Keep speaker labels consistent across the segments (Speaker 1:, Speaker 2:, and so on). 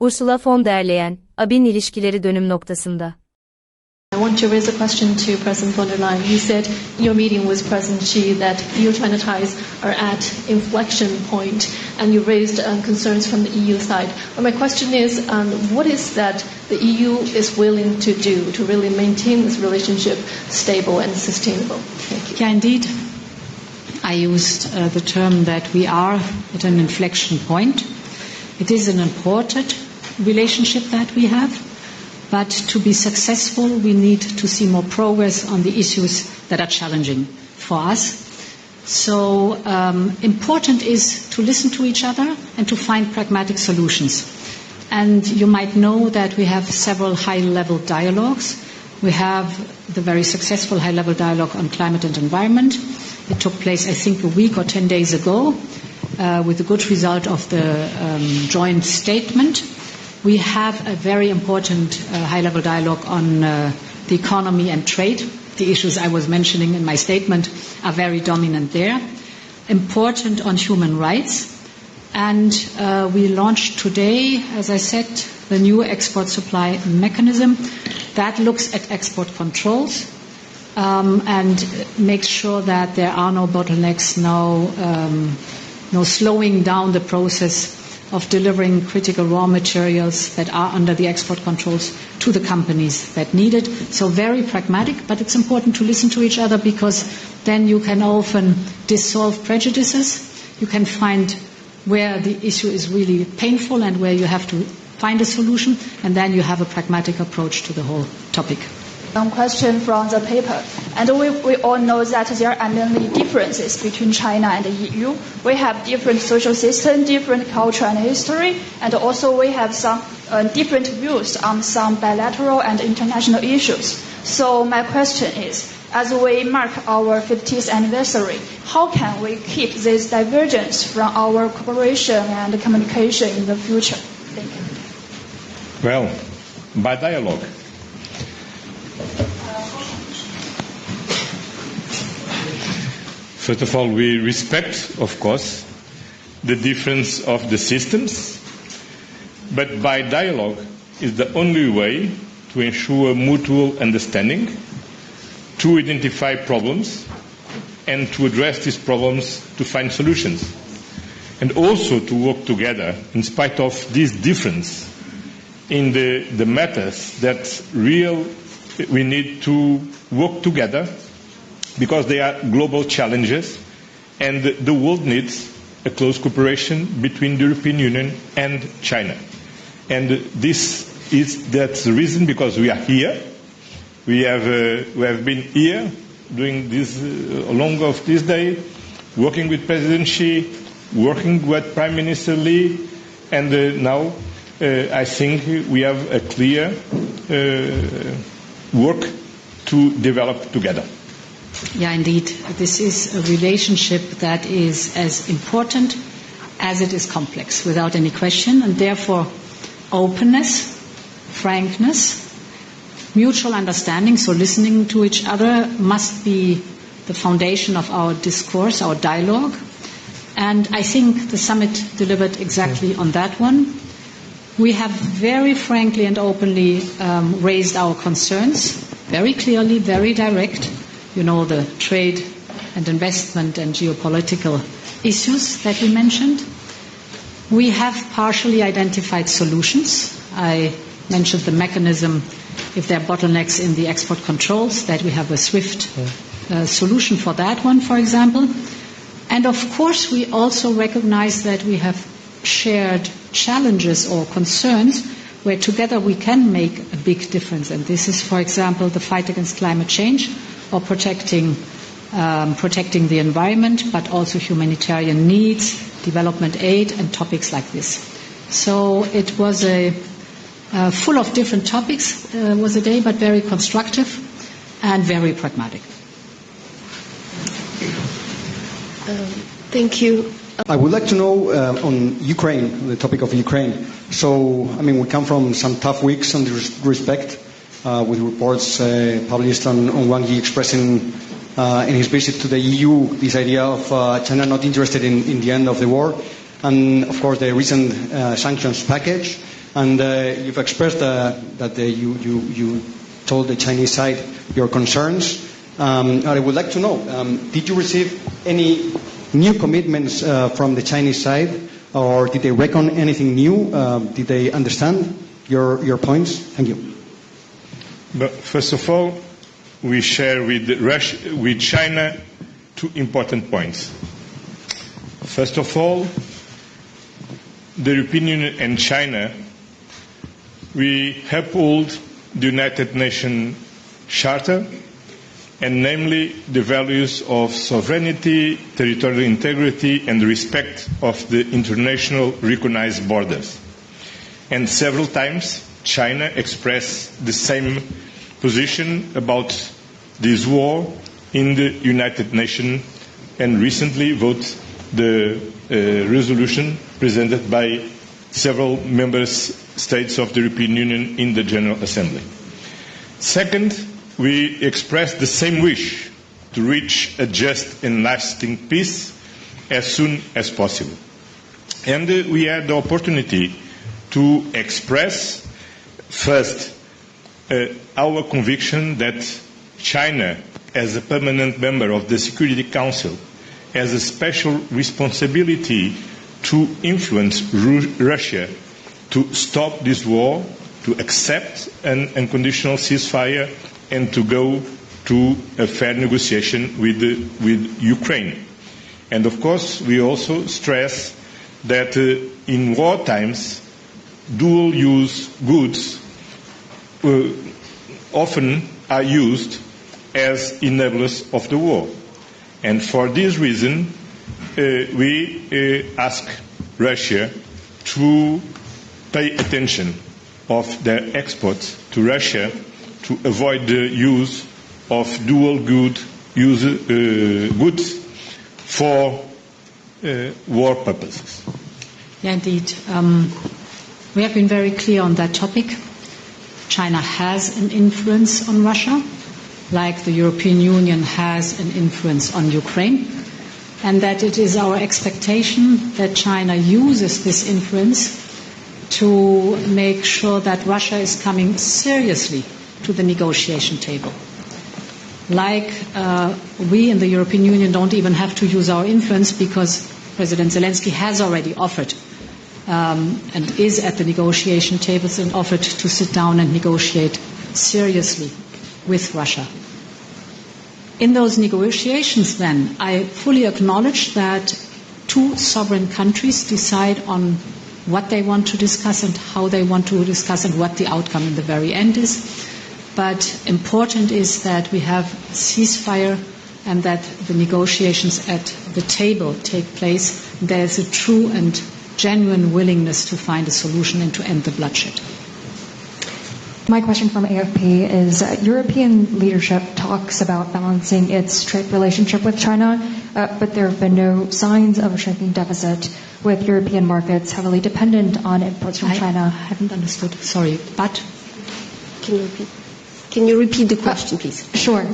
Speaker 1: Ursula von der Leyen, AB-Çin İlişkileri Dönüm Noktasında.
Speaker 2: I want to raise a question to President von der Leyen. You said in your meeting with President Xi that EU-China ties are at inflection point, and you raised concerns from the EU side. But my question is, what is that the EU is willing to do to really maintain this relationship stable and sustainable? Thank you.
Speaker 3: Yeah, indeed. I used the term that we are at an inflection point. It is an important relationship that we have. But to be successful, we need to see more progress on the issues that are challenging for us. So important is to listen to each other and to find pragmatic solutions. And you might know that we have several high-level dialogues. We have the very successful high-level dialogue on climate and environment. It took place, I think, a week or 10 days ago with the good result of the joint statement. We have a very important high-level dialogue on the economy and trade. The issues I was mentioning in my statement are very dominant there. Important on human rights. And we launched today, as I said, the new export supply mechanism that looks at export controls and makes sure that there are no bottlenecks, no slowing down the process of delivering critical raw materials that are under the export controls to the companies that need it. So very pragmatic, but it's important to listen to each other because then you can often dissolve prejudices. You can find where the issue is really painful and where you have to find a solution, and then you have a pragmatic approach to the whole topic.
Speaker 4: One question from the paper. And we all know that there are many differences between China and the EU. We have different social system, different culture and history, and also we have some different views on some bilateral and international issues. So my question is, as we mark our 50th anniversary, how can we keep this divergence from our cooperation and communication in the future? Thank you.
Speaker 5: Well, by dialogue. First of all, we respect, of course, the difference of the systems, but by dialogue is the only way to ensure mutual understanding, to identify problems, and to address these problems to find solutions, and also to work together in spite of this difference in the matters that we need to work together because they are global challenges and the world needs a close cooperation between the European Union and China. And that's the reason because we are here. We have been here doing this along of this day, working with President Xi, working with Prime Minister Li, and now I think we have a clear work to develop together.
Speaker 3: Yeah, indeed. This is a relationship that is as important as it is complex, without any question, and therefore openness, frankness, mutual understanding, so listening to each other must be the foundation of our discourse, our dialogue. And I think the summit delivered exactly on that one. We have very frankly and openly raised our concerns, very clearly, very direct. You know, the trade and investment and geopolitical issues that we mentioned. We have partially identified solutions. I mentioned the mechanism, if there are bottlenecks in the export controls, that we have a swift solution for that one, for example. And of course, we also recognize that we have shared challenges or concerns where together we can make a big difference. And this is, for example, the fight against climate change or protecting the environment, but also humanitarian needs, development aid, and topics like this. So it was full of different topics, was a day, but very constructive and very pragmatic.
Speaker 2: Thank you.
Speaker 6: I would like to know on Ukraine, the topic of Ukraine. So, I mean, we come from some tough weeks in this respect, with reports published on Wang Yi expressing in his visit to the EU this idea of China not interested in the end of the war, and of course the recent sanctions package. And you've expressed that you told the Chinese side your concerns. I would like to know, did you receive any new commitments from the Chinese side, or did they reckon anything new? Did they understand your points? Thank you.
Speaker 5: But first of all, we share with China two important points. First of all, the European Union and China, we uphold the United Nations Charter, and namely the values of sovereignty, territorial integrity, and respect of the international recognized borders. And several times China expressed the same position about this war in the United Nations, and recently voted the resolution presented by several member states of the European Union in the General Assembly. Second, we expressed the same wish to reach a just and lasting peace as soon as possible. And we had the opportunity to express first our conviction that China, as a permanent member of the Security Council, has a special responsibility to influence Russia to stop this war, to accept an unconditional ceasefire, and to go to a fair negotiation with Ukraine. And of course, we also stress that in war times, dual-use goods often are used as enablers of the war. And for this reason, we ask Russia to pay attention of their exports to Russia to avoid the use of goods for war purposes.
Speaker 3: Yeah, indeed. We have been very clear on that topic. China has an influence on Russia, like the European Union has an influence on Ukraine, and that it is our expectation that China uses this influence to make sure that Russia is coming seriously to the negotiation table. Like we in the European Union don't even have to use our influence because President Zelensky has already offered and is at the negotiation tables and offered to sit down and negotiate seriously with Russia. In those negotiations then, I fully acknowledge that two sovereign countries decide on what they want to discuss and how they want to discuss and what the outcome in the very end is. But important is that we have a ceasefire and that the negotiations at the table take place. There is a true and genuine willingness to find a solution and to end the bloodshed.
Speaker 7: My question from AFP is European leadership talks about balancing its trade relationship with China, but there have been no signs of a shrinking deficit, with European markets heavily dependent on imports from China.
Speaker 3: I haven't understood. Sorry, but
Speaker 8: Can you repeat the question, please?
Speaker 7: Sure.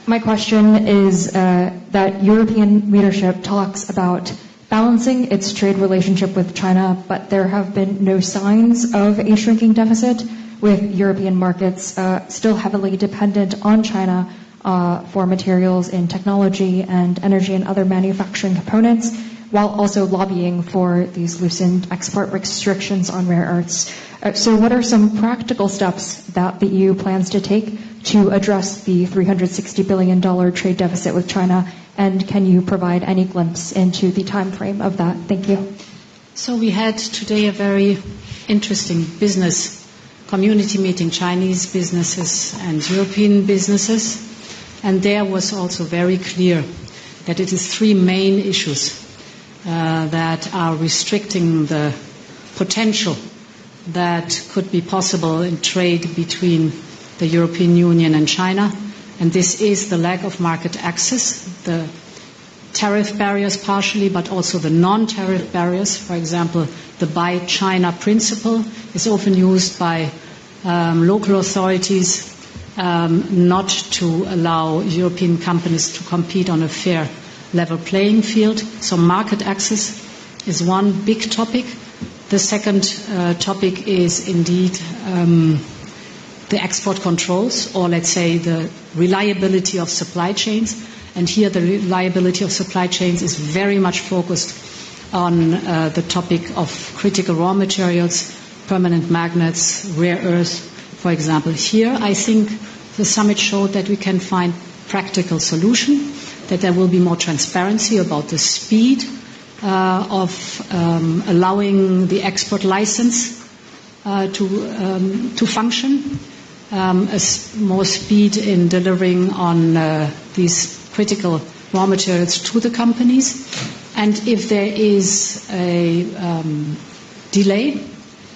Speaker 7: My question is that European leadership talks about balancing its trade relationship with China, but there have been no signs of a shrinking deficit, with European markets still heavily dependent on China for materials in technology and energy and other manufacturing components, while also lobbying for these loosened export restrictions on rare earths. So what are some practical steps that the EU plans to take to address the $360 billion trade deficit with China, and can you provide any glimpse into the time frame of that? Thank you.
Speaker 3: So we had today a very interesting business community meeting, Chinese businesses and European businesses, and there was also very clear that it is three main issues that are restricting the potential that could be possible in trade between the European Union and China, and this is the lack of market access, the tariff barriers partially, but also the non-tariff barriers. For example, the Buy China principle is often used by local authorities not to allow European companies to compete on a fair level playing field. So market access is one big topic. The second topic is indeed the export controls, or let's say the reliability of supply chains. And here the reliability of supply chains is very much focused on the topic of critical raw materials, permanent magnets, rare earths, for example. Here I think the summit showed that we can find practical solution, that there will be more transparency about the speed of allowing the export license to function, more speed in delivering on these critical raw materials to the companies. And if there is a delay,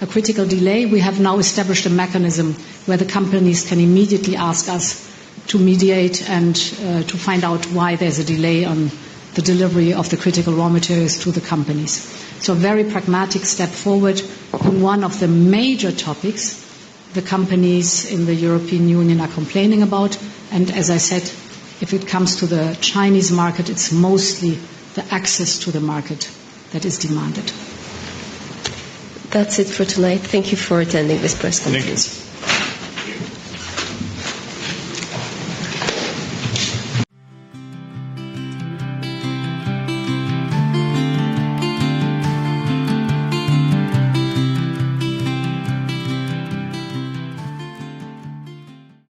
Speaker 3: a critical delay, we have now established a mechanism where the companies can immediately ask us to mediate and to find out why there's a delay on the delivery of the critical raw materials to the companies. So a very pragmatic step forward in one of the major topics the companies in the European Union are complaining about. And as I said, if it comes to the Chinese market, it's mostly the access to the market that is demanded.
Speaker 8: That's it for tonight. Thank you for attending this press conference.
Speaker 5: Thank you.